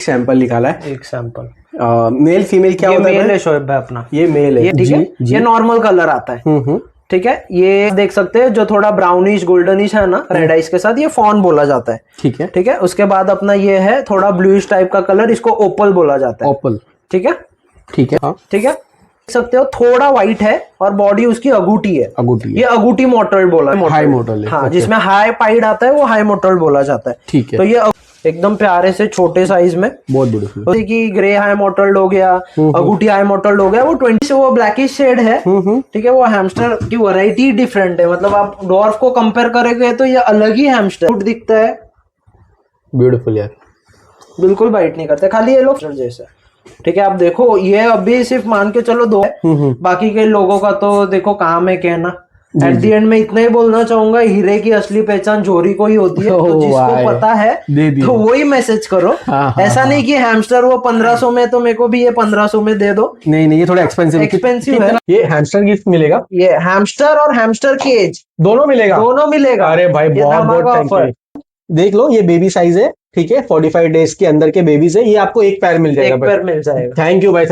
Sample निकाला है, एक सैंपल। मेल फीमेल क्या होता है? मेल है शोएब भाई अपना, ये मेल है, ठीक है। ये नॉर्मल कलर आता है, ठीक है। ये देख सकते हैं जो थोड़ा ब्राउनिश गोल्डनिश है ना रेड आइस के साथ, ये फॉन बोला जाता है, ठीक है। ठीक है। उसके बाद अपना ये है थोड़ा ब्लूइश टाइप का कलर, इसको ओपल बोला जाता है, ओपल, ठीक है, ठीक है, हाँ। ठीक है। देख सकते हो थोड़ा व्हाइट है और बॉडी उसकी अगूटी है, अगूटी है। ये अगूटी मोटर्ड बोला, हाई मोटल है, हाँ, जिसमें हाई पाइड आता है वो हाई मोटर्ड बोला जाता है, ठीक है। तो ये एकदम प्यारे से छोटे साइज में, बहुत ब्यूटीफुल। जैसे कि ग्रे हाई मोटल्ड हो गया, अगूटी हाई मोटल्ड हो गया, वो 20 से वो ब्लैकिश शेड है, ठीक है। वो हैमस्टर की वैरायटी डिफरेंट है, मतलब आप डॉर्फ को कंपेयर करेंगे तो ये अलग ही हैमस्टर दिखता है। ब्यूटीफुल यार, बिल्कुल बाइट नहीं करते, खाली ये लोग जैसे, ठीक है। आप देखो ये अभी सिर्फ मान के चलो 2 है, बाकी के लोगों का तो देखो काम है कहना। एट दी एंड में इतना ही बोलना चाहूंगा, हीरे की असली पहचान जोरी को ही होती है, तो जिसको पता है तो वही मैसेज करो। ऐसा नहीं कि हैमस्टर वो 1500 में, तो मेरे को भी ये 1500 में दे दो। नहीं नहीं, ये थोड़ा एक्सपेंसिव है। ये हैमस्टर गिफ्ट मिलेगा, ये हैमस्टर और हैमस्टर केज दोनों मिलेगा, दोनों मिलेगा। अरे भाई बहुत ऑफर, देख लो, ये बेबी साइज है, ठीक है। 45 डेज के अंदर के बेबीज है, ये आपको एक पैर मिल जाएगा, एक पैर मिल जाएगा। थैंक यू भाई।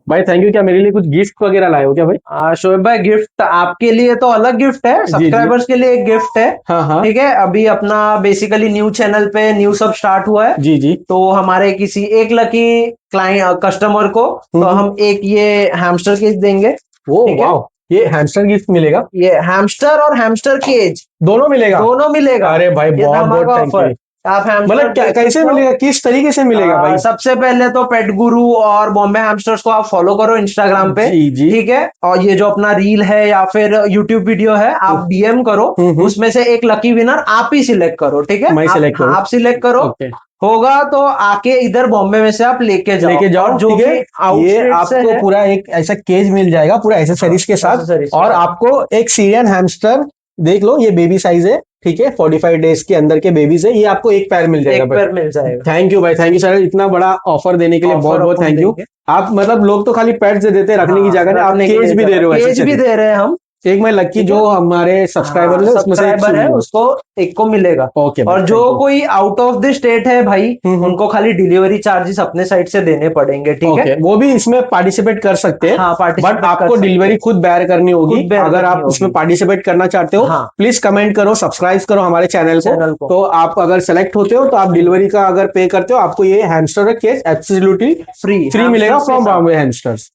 भाई थैंक यू। क्या मेरे लिए कुछ गिफ्ट वगैरह लाए हो क्या भाई? शोएब भाई गिफ्ट आपके लिए तो अलग गिफ्ट है, सब्सक्राइबर्स के लिए एक गिफ्ट है, हाँ हाँ, ठीक है। अभी अपना बेसिकली न्यू चैनल पे न्यू सब स्टार्ट हुआ है, जी जी। तो हमारे किसी एक लकी क्लाइंट कस्टमर को तो हम एक ये हैमस्टर केज देंगे। ओ वाओ, ये हैमस्टर गिफ्ट मिलेगा, ये हैमस्टर और हैमस्टर केज दोनों मिलेगा, दोनों मिलेगा। अरे भाई बहुत थैंक यू। आप मतलब कैसे मिलेगा, किस तरीके से मिलेगा भाई? सबसे पहले तो पेट गुरु और बॉम्बे हैमस्टर्स को आप फॉलो करो इंस्टाग्राम पे, जी जी, ठीक है। और ये जो अपना रील है या फिर यूट्यूब वीडियो है, आप डीएम करो, उसमें से एक लकी विनर आप ही सिलेक्ट करो, ठीक है। मैं सिलेक्ट करूं? आप सिलेक्ट करो, होगा तो आके इधर बॉम्बे में से आप लेके जाओ, जो ठीक है। ये आपको पूरा एक ऐसा केज मिल जाएगा पूरा एसेसरीज के साथ, और आपको एक सीरियन हैमस्टर, देख लो ये बेबी साइज है, ठीक है। 45 डेज के अंदर के बेबीज है, ये आपको एक पैर मिल जाएगा, एक पैर मिल जाएगा। थैंक यू भाई, थैंक यू सर, इतना बड़ा ऑफर देने के लिए बहुत बहुत थैंक यू। आप मतलब लोग तो खाली पैड्स दे देते, रखने की जगह नहीं, आप केज भी दे रहे हो, केज भी दे रहे हैं हम। एक मैं लकी जो हमारे सब्सक्राइबर है उसको एक को मिलेगा। ओके, और जो कोई आउट ऑफ द स्टेट है भाई, उनको खाली डिलीवरी चार्जेस अपने साइड से देने पड़ेंगे, ठीक है। वो भी इसमें पार्टिसिपेट कर सकते हैं, हाँ, बट आपको डिलीवरी खुद बेयर करनी होगी। अगर आप इसमें पार्टिसिपेट करना चाहते हो, प्लीज कमेंट करो, सब्सक्राइब करो हमारे चैनल को, तो आप अगर सेलेक्ट होते हो तो आप डिलीवरी का अगर पे करते हो, आपको ये हैमस्टर केस एब्सोल्युटली फ्री मिलेगा फ्रॉम बॉम्बे हैमस्टर्स।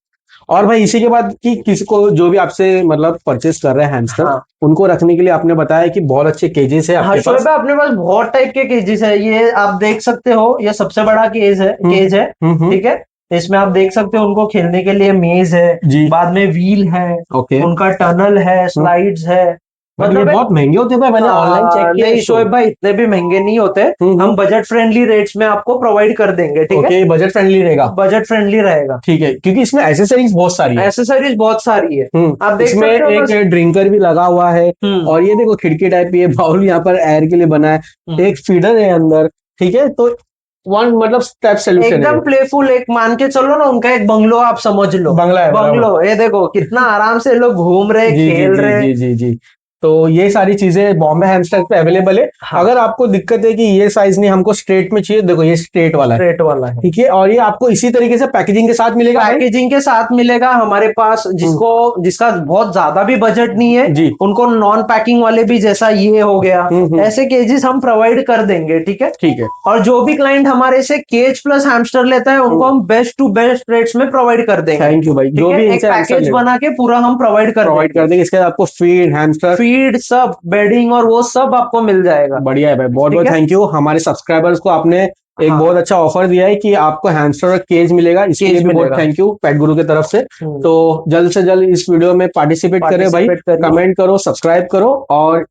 और भाई इसी के बाद कि किसी को जो भी आपसे मतलब परचेस कर रहे हैं हैमस्टर, उनको रखने के लिए आपने बताया कि बहुत अच्छे केजेस है आपके पास। अपने पास बहुत टाइप के केजेस है, ये आप देख सकते हो, ये सबसे बड़ा केज है, ठीक है। इसमें आप देख सकते हो उनको खेलने के लिए मेज है, बाद में व्हील है, उनका टनल है, स्लाइड्स है। मतलब बहुत महंगे होते हैं, मैंने ऑनलाइन चेक किया। नहीं शोएब भाई, इतने भी महंगे नहीं होते, हम बजट फ्रेंडली रेट्स में आपको प्रोवाइड कर देंगे, ठीक है। बजट फ्रेंडली रहेगा, बजट फ्रेंडली रहेगा, ठीक है, क्योंकि इसमें एसेसरीज बहुत सारी है, आप देख इसमें एक ड्रिंकर भी लगा हुआ है, और ये देखो खिड़की टाइप ये बाउल यहाँ पर एयर के लिए बना है, एक फीडर है अंदर, ठीक है। तो मतलब स्टेप सोल्यूशन एकदम प्लेफुल, एक मान के चलो ना, उनका एक बंगलो आप समझ लो, बंगला है, बंगलो। ये देखो कितना आराम से लोग घूम रहे, खेल रहे। जी जी जी। तो ये सारी चीजें बॉम्बे हैमस्टर पे अवेलेबल है। अगर आपको दिक्कत है कि ये साइज नहीं, हमको स्ट्रेट में चाहिए, देखो ये स्ट्रेट वाला है, ठीक है। और ये आपको इसी तरीके से पैकेजिंग के साथ मिलेगा, पैकेजिंग के साथ मिलेगा हमारे पास। जिसका बहुत ज्यादा भी बजट नहीं है, उनको नॉन पैकिंग वाले भी, जैसा ये हो गया, ऐसे केजेस हम प्रोवाइड कर देंगे, ठीक है, ठीक है। और जो भी क्लाइंट हमारे से केज प्लस हैमस्टर लेता है, उनको हम बेस्ट टू बेस्ट रेट्स में प्रोवाइड कर देंगे। थैंक यू भाई, जो भी एक पैकेज बना के पूरा हम प्रोवाइड कर देंगे। इसके बाद आपको फीड, हैमस्टर, सब बेडिंग और वो सब आपको मिल जाएगा। बढ़िया है भाई, बहुत बहुत थैंक यू। हमारे सब्सक्राइबर्स को आपने एक बहुत अच्छा ऑफर दिया है कि आपको हैमस्टर और केज मिलेगा, इसके लिए भी बहुत थैंक यू पेट गुरु की तरफ से। तो जल्द से जल्द इस वीडियो में पार्टिसिपेट करें भाई, कमेंट करो, सब्सक्राइब करो, और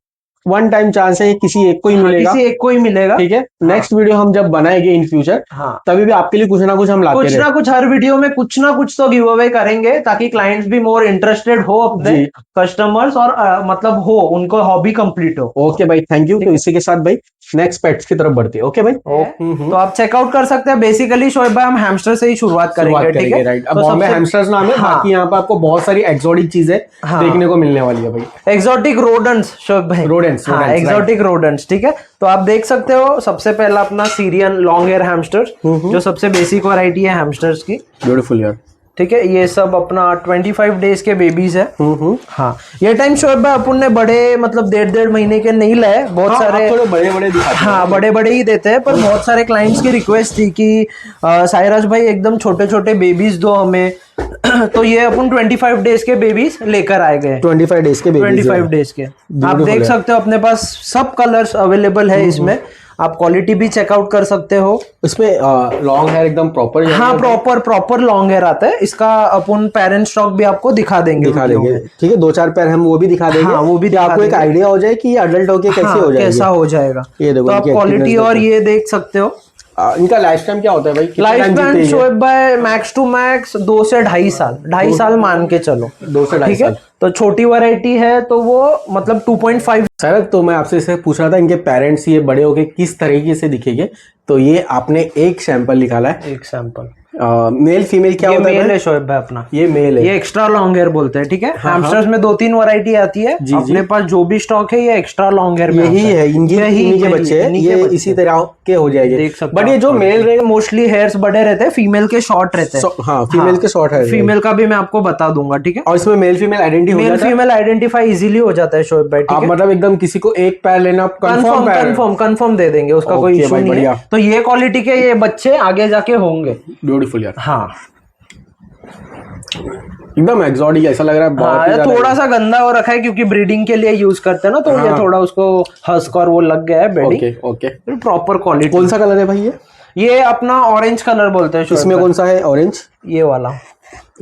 वन टाइम चांस है, किसी एक को ही मिलेगा, किसी एक को ही मिलेगा। ठीक है, नेक्स्ट वीडियो हम जब बनाएंगे इन फ्यूचर, तभी भी आपके लिए कुछ ना कुछ हम लाते कुछ ना कुछ हर वीडियो में कुछ ना कुछ तो गिव अवे करेंगे, ताकि क्लाइंट्स भी मोर इंटरेस्टेड हो अपने कस्टमर्स, और मतलब हो उनको हॉबी कंप्लीट हो। ओके भाई, थैंक यू। तो इसी के साथ भाई नेक्स्ट पेट्स की तरफ बढ़ते हैं। ओके भाई, तो आप चेकआउट कर सकते हैं। बेसिकली शोएब भाई हम हैमस्टर से ही शुरुआत करेंगे, ठीक है? राइट। अब बॉम्बे हैमस्टर्स नाम है, बाकी यहाँ पे आपको बहुत सारी एक्सोटिक चीजें देखने को मिलने वाली है भाई। एक्सोटिक रोडेंट्स शोएब भाई, रोडेंट्स, एक्सोटिक रोडेंट्स, ठीक है। तो आप देख सकते हो सबसे पहला अपना सीरियन लॉन्ग हेयर हैमस्टर्स, जो सबसे बेसिक वैरायटी है हैमस्टर्स की। ब्यूटीफुल यार, ठीक है। ये सब अपना 25 डेज के बेबीज है। हाँ, ये टाइम शोएब भाई अपन ने बड़े मतलब 1.5 महीने के नहीं लाए, बहुत सारे थोड़े बड़े बड़े दिखाते हैं। हाँ, बड़े बड़े ही देते हैं, पर बहुत सारे क्लाइंट्स की रिक्वेस्ट थी कि साइराज भाई एकदम छोटे छोटे बेबीज दो हमें। तो ये अपन 25 डेज के बेबीज लेकर आए गए। 25 डेज के बेबीज, 25 डेज के आप देख सकते हो, अपने पास सब कलर्स अवेलेबल है इसमें। आप क्वालिटी भी चेकआउट कर सकते हो। इसमें लॉन्ग हेयर एकदम प्रॉपर, हाँ, प्रॉपर लॉन्ग हेयर आता है इसका। अपन पेरेंट स्टॉक भी आपको दिखा देंगे, ठीक है। 2-4 पैर हम वो भी दिखा देंगे। हाँ, वो भी आपको एक आइडिया हो जाए कि अडल्ट होके कैसे हो जाएगा, कैसा हो जाएगा। ये देखो, तो आप क्वालिटी और ये देख सकते हो। इनका लाइफ टाइम क्या होता है भाई? लाइफ टाइम शोएब भाई मैक्स टू मैक्स 2 से 2.5 साल, 2.5 साल मान के चलो, 2 से 2.5 साल। तो छोटी वैरायटी है तो वो मतलब 2.5। सर, तो मैं आपसे इसे पूछ रहा था, इनके पेरेंट्स ये बड़े होके किस तरीके से दिखेंगे? तो ये आपने एक सैंपल निकाला है, एक सैंपल। मेल फीमेल क्या होता है? मेल है शोएब भाई अपना, ये मेल है, ये एक्स्ट्रा लॉन्ग हेयर बोलते हैं, ठीक है। हैमस्टर्स में 2-3 वैरायटी आती है, अपने पास जो भी स्टॉक है ये एक्स्ट्रा लॉन्ग हेयर यही है। इनके बच्चे हैं, ये इसी तरह के हो जाएंगे। बट ये जो मेल रहेंगे मोस्टली हेयर्स बड़े रहते हैं, फीमेल के शॉर्ट रहते हैं। हाँ, फीमेल के शॉर्ट है। फीमेल का भी मैं आपको बता दूंगा, ठीक है। और इसमें मेल फीमेल आइडेंटिफाई इजीली हो जाता है शोएब भाई, आप मतलब एकदम किसी को एक पैर लेना कंफर्म दे देंगे, उसका कोई इशू नहीं है। तो ये क्वालिटी के ये बच्चे आगे जाके होंगे। ब्यूटीफुल यार। हाँ, एकदम एक्सोटिक ऐसा लग रहा है। बहुत थोड़ा सा गंदा हो रखा है क्योंकि ब्रीडिंग के लिए यूज करते हैं ना, तो ये थोड़ा उसको हस्क और वो लग गया है बेडिंग। ओके। Proper quality. कौन सा कलर है भाई? ये अपना ऑरेंज कलर बोलते हैं। इसमें कौन सा है ऑरेंज? ये वाला,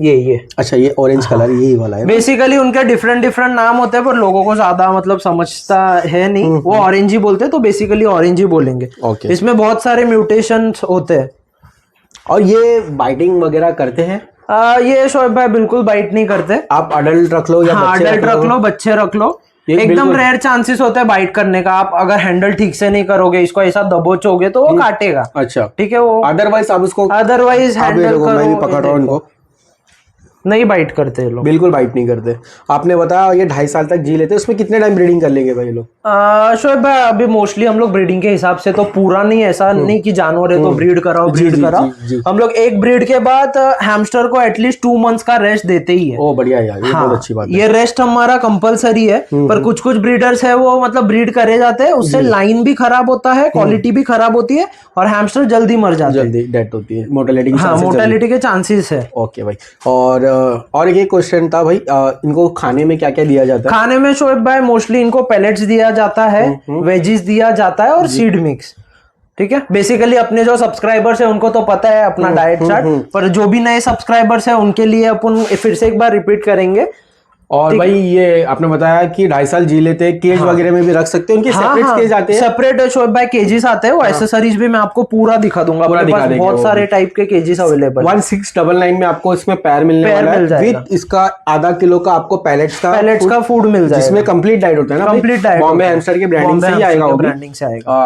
ये अच्छा, ये ऑरेंज कलर यही वाला है। बेसिकली उनके डिफरेंट नाम होते हैं, पर लोगों को ज्यादा मतलब समझता है नहीं, वो ऑरेंज ही बोलते हैं, तो बेसिकली ऑरेंज ही बोलेंगे। इसमें बहुत सारे म्यूटेशन होते हैं। और ये बाइटिंग वगैरह करते हैं? ये शोएब भाई बिल्कुल बाइट नहीं करते। आप अडल्ट रख लो या अडल्ट रख लो, बच्चे रख लो, एकदम रेयर चांसेस होते हैं बाइट करने का। आप अगर हैंडल ठीक से नहीं करोगे, इसको ऐसा दबोचोगे तो वो काटेगा। अच्छा, ठीक है। वो अदरवाइज आप उसको हैंडल करो। मैं भी पकड़ रहा हूँ इनको, नहीं बाइट करते लोग, बिल्कुल बाइट नहीं करते। आपने बताया ये 2.5 साल तक जी लेते हैं, उसमें कितने टाइम ब्रीडिंग कर लेंगे भाई लोग? शोएब भाई अभी मोस्टली हम लोग ब्रीडिंग के हिसाब से तो पूरा नहीं, ऐसा नहीं कि जानवर है तो ब्रीड कराओ। हम लोग एक ब्रीड के बाद हैमस्टर को एटलीस्ट 2 मंथ्स का रेस्ट देते ही है। ओ बढ़िया यार, ये बहुत अच्छी बात है। ये रेस्ट हमारा कंपलसरी है। पर कुछ ब्रीडर्स है वो मतलब ब्रीड करे जाते हैं, उससे लाइन भी खराब होता है, क्वालिटी भी खराब होती है, और हैमस्टर जल्दी मर जाते हैं, जल्दी डेथ होती है, मोर्टेलिटी के चांसेस है। ओके भाई। और एक क्वेश्चन था भाई, इनको खाने में क्या क्या दिया जाता है? खाने में शोएब भाई मोस्टली इनको पेलेट्स दिया जाता है, वेजिस दिया जाता है, और सीड मिक्स। ठीक है। बेसिकली अपने जो सब्सक्राइबर्स है उनको तो पता है अपना डाइट चार्ट, पर जो भी नए सब्सक्राइबर्स है उनके लिए अपन फिर से एक बार रिपीट करेंगे। और भाई ये आपने बताया कि 2.5 साल जी लेते हैं, केज वगैरह में भी रख सकते हैं, उनके सेपरेट केज आते हैं, सेपरेट शोएब भाई केजेस आते हैं। वो एसेसरीज भी मैं आपको पूरा दिखा दूंगा, बहुत सारे टाइप के केजेस अवेलेबल। 1699 में आपको इसमें पैर मिलने वाला है, विद इसका आधा किलो का आपको पैलेट्स का फूड मिल जाएगा, जिसमें कंप्लीट डाइट होता है ना। कंप्लीट डाइट बॉम्बे हैमस्टर की ब्रांडिंग से ही आएगा।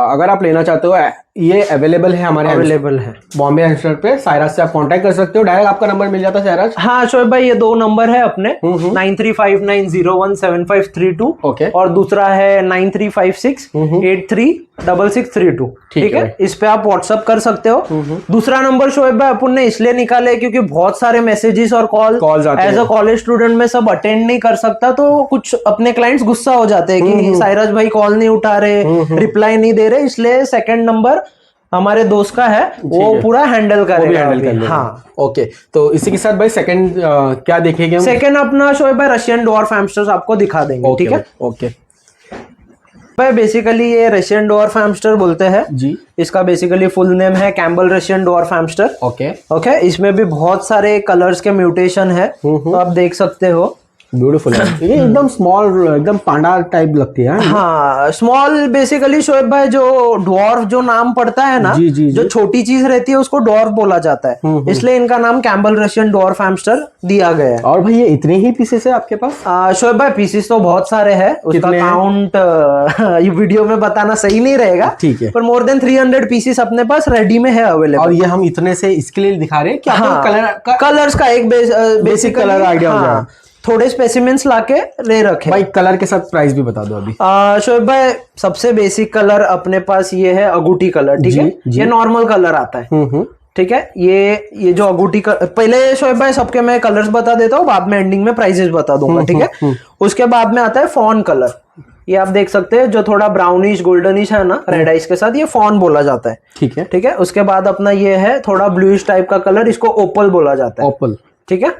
अगर आप लेना चाहते हो, ये अवेलेबल है हमारे, अवेलेबल है बॉम्बे हैमस्टर पे। साइराज से आप कांटेक्ट कर सकते हो, डायरेक्ट आपका नंबर मिल जाता है साइराज। हाँ शोएब भाई, ये 2 नंबर है अपने, 9359017532। ओके। और दूसरा है 9356836632। ठीक है। इस पे आप व्हाट्सअप कर सकते हो। दूसरा नंबर शोएब भाई अपन ने इसलिए निकाले क्योंकि बहुत सारे मैसेजेस और calls as a college student में सब अटेंड नहीं कर सकता, तो कुछ अपने क्लाइंट्स गुस्सा हो जाते हैं कि साइराज भाई कॉल नहीं उठा रहे, रिप्लाई नहीं दे रहे, इसलिए सेकंड नंबर हमारे दोस्त का है, वो पूरा हैंडल करेगा। हाँ ओके। तो इसी के साथ भाई सेकंड क्या देखेंगे हम? सेकंड अपना शोएब भाई रशियन डॉर्फ हैमस्टर्स आपको दिखा देंगे। ठीक है। ओके भाई बेसिकली ये रशियन डॉर्फ हैमस्टर बोलते हैं जी। इसका बेसिकली फुल नेम है Campbell Russian dwarf hamster. Okay. इसमें भी बहुत सारे कलर्स के म्यूटेशन है, तो आप देख सकते हो। ब्यूटीफुल है ये, एकदम स्मॉल, एकदम पांडा टाइप लगती है। हाँ स्मॉल बेसिकली शोएब भाई, जो डॉर्फ जो नाम पड़ता है ना, जी, जी, जो छोटी चीज रहती है उसको डॉर्फ बोला जाता है, इसलिए इनका नाम कैम्बल रशियन डॉर्फ हैमस्टर दिया गया है। और भाई ये इतने ही पीसेस है आपके पास? शोएब भाई पीसेस तो बहुत सारे हैं, उसका काउंट ये वीडियो में बताना सही नहीं रहेगा, ठीक है, पर मोर देन 300 पीसेस अपने पास रेडी में है अवेलेबल। और ये हम इतने से इसके लिए दिखा रहे हैं कि आपको कलर्स का एक बेसिक कलर आइडिया हो जाए, थोड़े स्पेसिमेंट्स लाके ले रखे। भाई कलर के साथ प्राइस भी बता दो अभी। शोएब भाई सबसे बेसिक कलर अपने पास ये है अगूटी कलर, ठीक है, ये नॉर्मल कलर आता है, ठीक है। ये जो अगूटी पहले शोएब भाई सबके मैं कलर्स बता देता हूँ, बाद में एंडिंग में प्राइसेस बता दूंगा, ठीक है। उसके बाद में आता है फॉन कलर, ये आप देख सकते हैं जो थोड़ा ब्राउनिश गोल्डनिश है ना रेड आइस के साथ, ये फॉन बोला जाता है, ठीक है, ठीक है। उसके बाद अपना ये है थोड़ा ब्लूइश टाइप का कलर, इसको ओपल बोला जाता है, ओपल, ठीक है,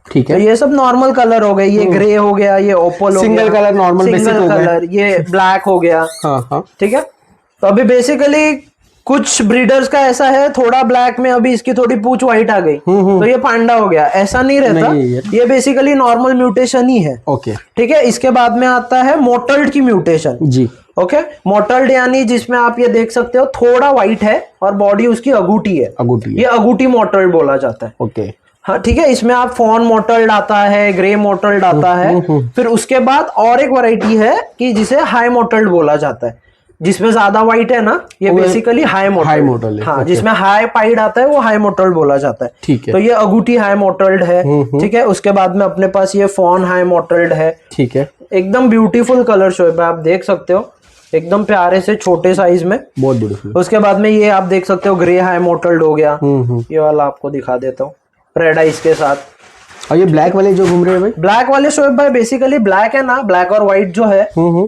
ठीक है। तो ये सब नॉर्मल कलर हो गए, ये ग्रे हो गया, ये ओपल हो गया, सिंगल कलर नॉर्मल बेसिक हो गया, ये ब्लैक हो गया, हाँ, ठीक है। तो अभी बेसिकली कुछ ब्रीडर्स का ऐसा है, थोड़ा ब्लैक में अभी इसकी थोड़ी पूंछ व्हाइट आ गई, तो ये पांडा हो गया, ऐसा नहीं रहता, ये बेसिकली नॉर्मल म्यूटेशन ही है, ओके, ठीक है। इसके बाद में आता है मोटल्ड की म्यूटेशन, जी, ओके। मोटल्ड यानी जिसमें आप ये देख सकते हो थोड़ा व्हाइट है और बॉडी उसकी अगूटी है, ये अगूटी मोटल्ड बोला जाता है, ओके, हाँ, ठीक है। इसमें आप फॉन मोटल्ड आता है, ग्रे मोटल्ड आता है, फिर उसके बाद और एक वैरायटी है कि जिसे हाई मोटल्ड बोला जाता है, जिसमें ज्यादा व्हाइट है ना, ये बेसिकली हाई मोटल्ड, हाँ, जिसमें हाई पाइड आता है वो हाई मोटल्ड बोला जाता है, ठीक है। तो ये अगूटी हाई मोटल्ड है, ठीक है। उसके बाद में अपने पास ये फॉन हाई मोटल्ड है, ठीक है। एकदम ब्यूटीफुल कलर शोएब आप देख सकते हो, एकदम प्यारे से छोटे साइज में, बहुत ब्यूटीफुल। उसके बाद में ये आप देख सकते हो ग्रे हाई मोटल्ड हो गया, ये वाला आपको दिखा देता हूँ रेड आइस के साथ। और ये ब्लैक वाले जो घूम रहे हैं भाई, ब्लैक वाले शोएब भाई बेसिकली ब्लैक है ना, ब्लैक और व्हाइट जो है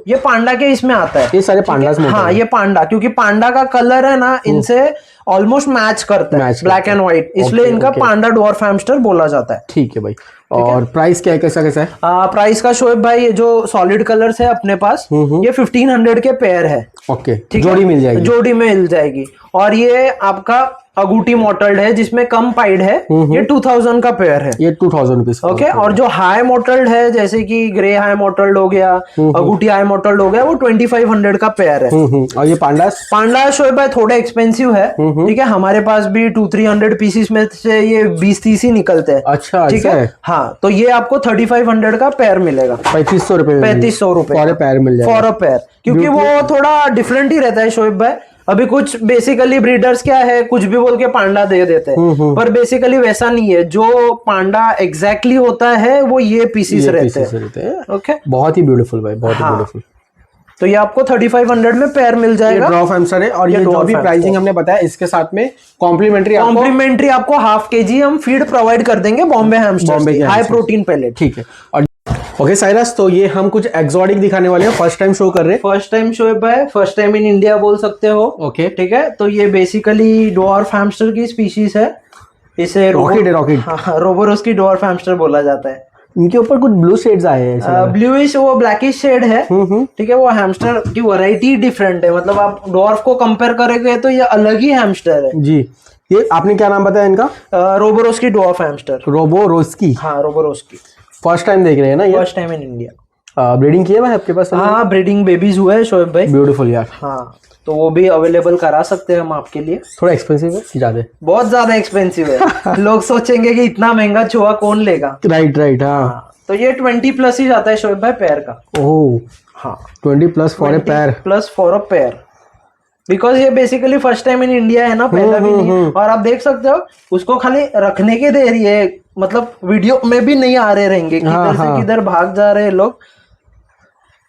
ये पांडा के इसमें आता है, ये सारे पांडास में, हाँ, ये पांडा, क्योंकि पांडा का कलर है ना इनसे ऑलमोस्ट मैच करता है, ब्लैक एंड व्हाइट, इसलिए इनका पांडा डॉर्फ हैमस्टर बोला जाता है, ठीक है भाई। और प्राइस क्या है, कैसा कैसा है? प्राइस का शोएब भाई ये जो सॉलिड कलर्स है अपने पास, ये 1500 के पेयर है, ओके, जोड़ी मिल जाएगी, जोड़ी मिल जाएगी। और ये आपका अगूटी मोटल्ड है जिसमें कम पाइड है, ये 2000 का पेयर है, ये 2000 रुपीज, ओके। और जो हाई मोटल्ड है जैसे कि ग्रे हाई मोटल्ड हो गया, अगूटी हाई मोटल्ड हो गया, वो 2500 का पेयर है। और ये पांडा शोएब भाई थोड़े एक्सपेंसिव है, ठीक है, हमारे पास भी 200-300 पीसेस में से ये 20-30 ही निकलते हैं, अच्छा, ठीक है, हाँ। तो ये आपको 3500 का पेयर मिलेगा, 3500 रुपए, 3500 रुपए फॉर अ पेयर मिल जाएगा, फॉर अ पेयर, क्योंकि वो थोड़ा डिफरेंट ही रहता है शोएब भाई। अभी कुछ बेसिकली ब्रीडर्स क्या है, कुछ भी बोल के पांडा दे देते हैं, पर बेसिकली वैसा नहीं है, जो पांडा एग्जैक्टली होता है वो ये पीसीस रहते हैं, ओके। बहुत ही ब्यूटीफुल भाई, बहुत ही ब्यूटीफुल। तो ये आपको 3500 में पेयर मिल जाएगा, ये ड्रॉफ हैमस्टर है। और ये जो भी प्राइसिंग हमने बताया इसके साथ में कॉम्प्लीमेंट्री आपको हाफ केजी हम फीड प्रोवाइड कर देंगे, Bombay hamster high protein pellet, ठीक है। और ओके साइरस, तो ये हम कुछ एक्सोटिक दिखाने वाले हैं, फर्स्ट टाइम शो कर रहे हैं, फर्स्ट टाइम शो है, फर्स्ट टाइम इन इंडिया बोल सकते हो, ओके, ठीक है। तो ये बेसिकली डॉर्फ हैमस्टर की स्पीशीज है, इसे रोबोरोस की डॉर्फ हैमस्टर बोला जाता है। इनके ऊपर कुछ ब्लू शेड्स आए हैं, ब्लूइश वो ब्लैकिश शेड है, ठीक है। वो हैमस्टर की वैरायटी डिफरेंट है, मतलब आप डॉर्फ को कंपेयर करेंगे तो ये अलग ही हैमस्टर है जी। ये आपने क्या नाम बताया इनका? रोबोरोस की डॉर्फ हैमस्टर, रोबोरोस की, हाँ, रोबोरोस की। फर्स्ट टाइम देख रहे हैं ना ये? First time in India. Breeding की है भाई आपके पास? हाँ, ब्रीडिंग बेबीज हुए हैं शोएब भाई, ब्यूटीफुल यार, हाँ। तो वो भी अवेलेबल करा सकते हैं हम आपके लिए। थोड़ा एक्सपेंसिव है ज्यादा? बहुत ज्यादा एक्सपेंसिव है लोग सोचेंगे कि इतना महंगा चूहा कौन लेगा, राइट, हाँ। तो ये 20+ ही जाता है शोएब भाई पेयर का, ओह, हाँ, 20+ for a pair, plus for a pair, because ये basically first time in India है ना, पहला भी नहीं है। और आप देख सकते हो उसको खाली रखने के दे रही है, मतलब वीडियो में भी नहीं आ रहे रहेंगे, किधर से किधर भाग जा रहे हैं लोग।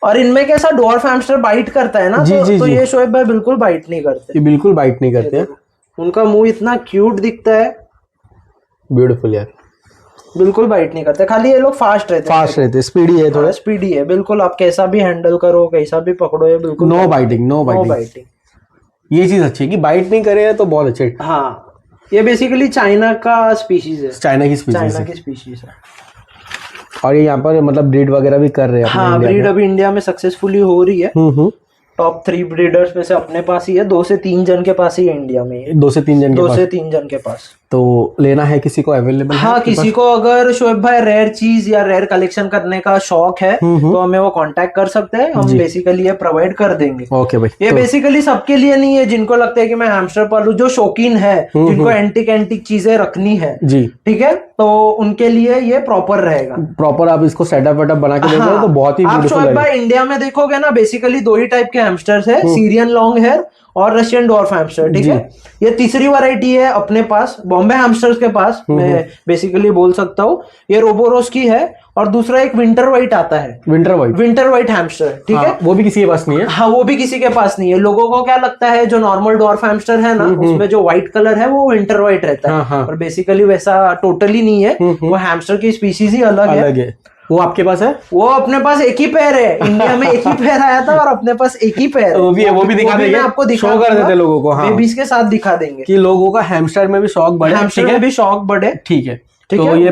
और इनमें कैसा डॉर्फ हैमस्टर बाइट करता है ना, तो ये शोएब भाई बिल्कुल बाइट नहीं करते, ये बिल्कुल बाइट नहीं करते, उनका मुंह इतना क्यूट दिखता है, ब्यूटीफुल यार, बिल्कुल बाइट नहीं करते। खाली ये लोग फास्ट रहते, स्पीडी है, थोड़ा स्पीडी है, बिल्कुल। आप कैसा भी हैंडल करो, कैसा भी पकड़ो, ये बिल्कुल नो बाइटिंग। ये चीज अच्छी है कि बाइट नहीं करे तो बहुत अच्छे। हाँ, ये बेसिकली चाइना का स्पीशीज है, चाइना की स्पीशीज है। और ये यहाँ पर मतलब ब्रीड वगैरह भी कर रहे हैं? हाँ, ब्रीड अभी इंडिया में सक्सेसफुली हो रही है। टॉप 3 ब्रीडर्स में से अपने पास ही है, 2 से 3 जन के पास ही है इंडिया में, 2 से 3 जन के पास। तो लेना है किसी को अवेलेबल? हाँ, किसी को अगर शोएब भाई रेयर चीज या रेयर कलेक्शन करने का शौक है तो हमें वो कांटेक्ट कर सकते हैं, हम बेसिकली ये प्रोवाइड कर देंगे। ओके भाई, ये बेसिकली सबके लिए नहीं है, जिनको लगता है कि मैं हैमस्टर पालूं, जो शौकीन है, जिनको एंटिक चीजें रखनी है जी, ठीक है, तो उनके लिए ये प्रॉपर रहेगा। प्रॉपर आप इसको सेटअप वेटअप बना के देंगे तो बहुत ही आप शोएब भाई इंडिया में देखोगे ना, बेसिकली 2 ही टाइप के हैमस्टर्स है, सीरियन लॉन्ग हेयर और रशियन डॉर्फ हैमस्टर, ठीक है। ये तीसरी वैरायटी है अपने पास, बॉम्बे हैमस्टर्स के पास मैं बेसिकली बोल सकता हूँ। ये रोबोरोस की है, और दूसरा एक विंटर व्हाइट आता है, विंटर व्हाइट हैमस्टर, ठीक है। वो भी किसी के पास नहीं है। हाँ, वो भी किसी के पास नहीं है। लोगों को क्या लगता है, जो नॉर्मल डॉर्फ हैमस्टर है ना, उसमें जो व्हाइट कलर है वो विंटर व्हाइट रहता है, और बेसिकली वैसा टोटली नहीं है। वो हैमस्टर की स्पीसीज ही अलग है। वो आपके पास है? वो अपने पास एक ही पैर है, इंडिया में एक ही पैर आया था, और अपने पास एक ही पैर है। वो भी दिखा देंगे, आपको शो कर देते लोगों को। हाँ, बेबीज के साथ दिखा देंगे कि लोगों का हैमस्टर में भी शौक बढ़े, हैमस्टर में भी शौक बढ़े, ठीक है। तो ये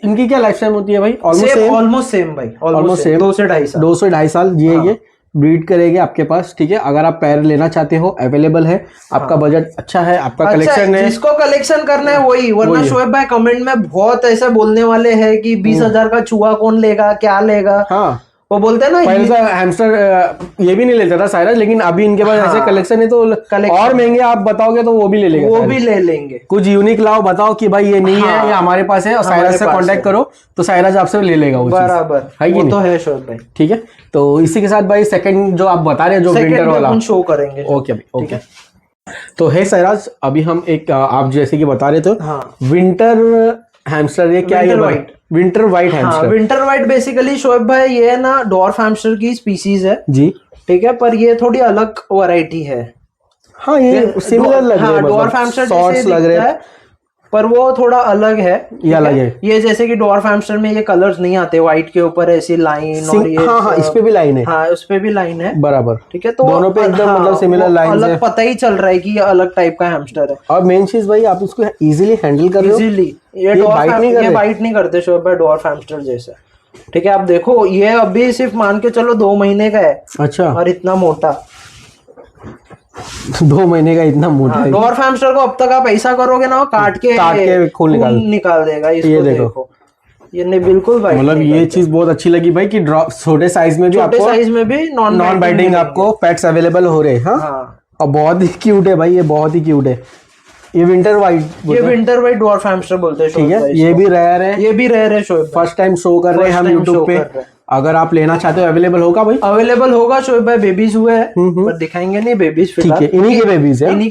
इनकी क्या लाइफ टाइम होती है भाई? ऑलमोस्ट सेम भाई, ऑलमोस्ट सेम, 2 से 2.5 साल जिएंगे, ब्रीड करेंगे आपके पास, ठीक है। अगर आप पैर लेना चाहते हो अवेलेबल है, आपका बजट अच्छा है, आपका कलेक्शन है, जिसको कलेक्शन करना है वही। वरना शोएब भाई कमेंट में बहुत ऐसे बोलने वाले हैं कि 20,000 का चूहा कौन लेगा, क्या लेगा। हाँ, वो बोलते हैं ना, पहले तो हैमस्टर ये भी नहीं लेता था साइरस, लेकिन अभी इनके पास ऐसे कलेक्शन है तो और महंगे आप बताओगे तो वो भी ले लेंगे, वो भी ले लेंगे। कुछ यूनिक लाओ, बताओ कि भाई ये नहीं है, ये हमारे पास है, और साइरस से कांटेक्ट करो तो साइरस आपसे ले लेगा वो बराबर है, वो तो है शोएब भाई, ठीक है। तो इसी के साथ भाई सेकंड जो आप बता रहे हैं, जो विंटर वाला शो करेंगे। ओके भाई, ओके। तो है साइरस, अभी हम एक आप जैसे कि बता रहे थे विंटर हैमस्टर, ये क्या है? Winter white hamster. Winter white basically Shoaib भाई ये है ना, डॉर्फ हैमस्टर की स्पीसीज है जी, ठीक है, पर ये थोड़ी अलग वैरायटी है। हाँ, ये सिमिलर लग रहा है, डॉर्फ हैमस्टर जैसे लग रहा है, पर वो थोड़ा अलग है। ये अलग है। ये जैसे कि डॉर्फ हैमस्टर में ये कलर्स नहीं आते, व्हाइट के ऊपर ऐसी लाइन, और ये हाँ, इस पे भी लाइन है। हाँ, उस पे भी लाइन है, बराबर, ठीक है। तो दोनों पे एकदम मतलब सिमिलर लाइन है, अलग पता ही चल रहा है कि ये अलग टाइप का हैमस्टर है। और मेन चीज भाई, आप इसको इजीली हैंडल कर रहे हो, इजीली। ये बाइट नहीं करते शोएब भाई डॉर्फ हैमस्टर जैसे, ठीक है। आप देखो, ये अभी सिर्फ मान के चलो 2 महीने का है। अच्छा, और इतना मोटा 2 महीने का इतना मोटा है। डॉर्फ हैमस्टर को अब तक आप ऐसा करोगे ना, काट के खून निकाल देगा। ये देखो, ये नहीं, बिल्कुल भाई, मतलब ये चीज बहुत अच्छी लगी भाई कि छोटे साइज में भी नॉन बाइटिंग आपको पेट्स अवेलेबल हो रहे हैं। हाँ, और बहुत ही क्यूट है भाई, ये बहुत ही क्यूट है। ये विंटर व्हाइट डॉर्फ हैमस्टर बोलते हैं, ठीक है। ये भी रेयर है, शोएब फर्स्ट टाइम शो कर रहे हैं हम यूट्यूब पे। अगर आप लेना चाहते हो अवेलेबल होगा भाई, अवेलेबल होगा शोएब भाई। बेबीज हुए हैं, पर दिखाएंगे नहीं बेबीज फिलहाल, इन्हीं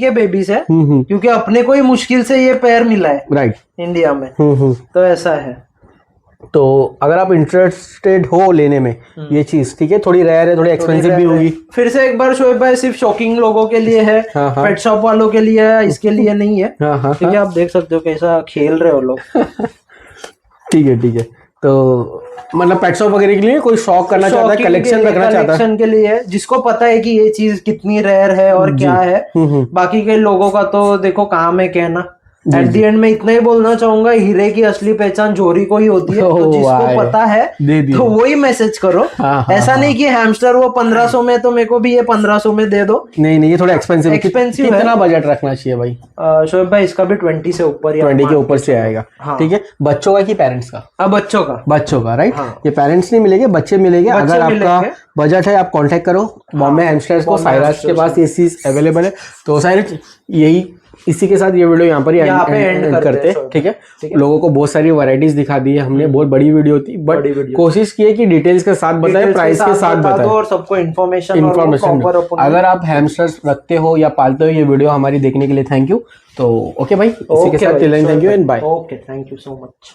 के बेबीज है, क्योंकि अपने को ही मुश्किल से ये पैर मिला है राइट इंडिया में, तो ऐसा है। तो अगर आप इंटरेस्टेड हो लेने में ये चीज, ठीक है, थोड़ी रेयर है, थोड़ी एक्सपेंसिव भी होगी। फिर से एक बार शोएब भाई, सिर्फ शॉकिंग लोगों के लिए है, पेट शॉप वालों के लिए है, इसके लिए नहीं है, ठीक है। आप देख सकते हो कैसा खेल रहे हो लोग। ठीक है। तो मतलब पेट शॉप वगैरह के लिए कोई शौक करना चाहता है, कलेक्शन रखना चाहता है, कलेक्शन के लिए, जिसको पता है कि ये चीज कितनी रेयर है और क्या है। बाकी के लोगों का तो देखो काम है कहना। एट द एंड में इतना ही बोलना चाहूंगा, हीरे की असली पहचान जोरी को ही होती है। तो जिसको पता है तो वही मैसेज करो। ऐसा नहीं कि हैमस्टर वो 1500 में, तो मेरे को भी ये 1500 में दे दो। नहीं, ये थोड़ा एक्सपेंसिव है। कितना बजट रखना चाहिए भाई? शोएब भाई इसका भी 20 से ऊपर, 20 के ऊपर से आएगा, ठीक है। बच्चों का कि पेरेंट्स का? बच्चों का राइट। ये पेरेंट्स नहीं मिलेंगे, बच्चे मिलेंगे। अगर आपका बजट है, आप कांटेक्ट करो बॉम्बे हैमस्टर्स को। साइरस के पास ये चीज अवेलेबल है। तो साइरस, यही इसी के साथ ये वीडियो यहाँ पर एंड करते हैं, ठीक है। लोगों को बहुत सारी वैरायटीज दिखा दी है हमने, बहुत बड़ी वीडियो थी, बट कोशिश की है कि डिटेल्स के साथ बताएं, प्राइस के साथ बताएं, और सबको इन्फॉर्मेशन। अगर आप हैमस्टर्स रखते हो या पालते हो, ये वीडियो हमारी देखने के लिए थैंक यू। तो ओके भाई, इसी के साथ चलें, thank you and bye. Okay, thank you so much.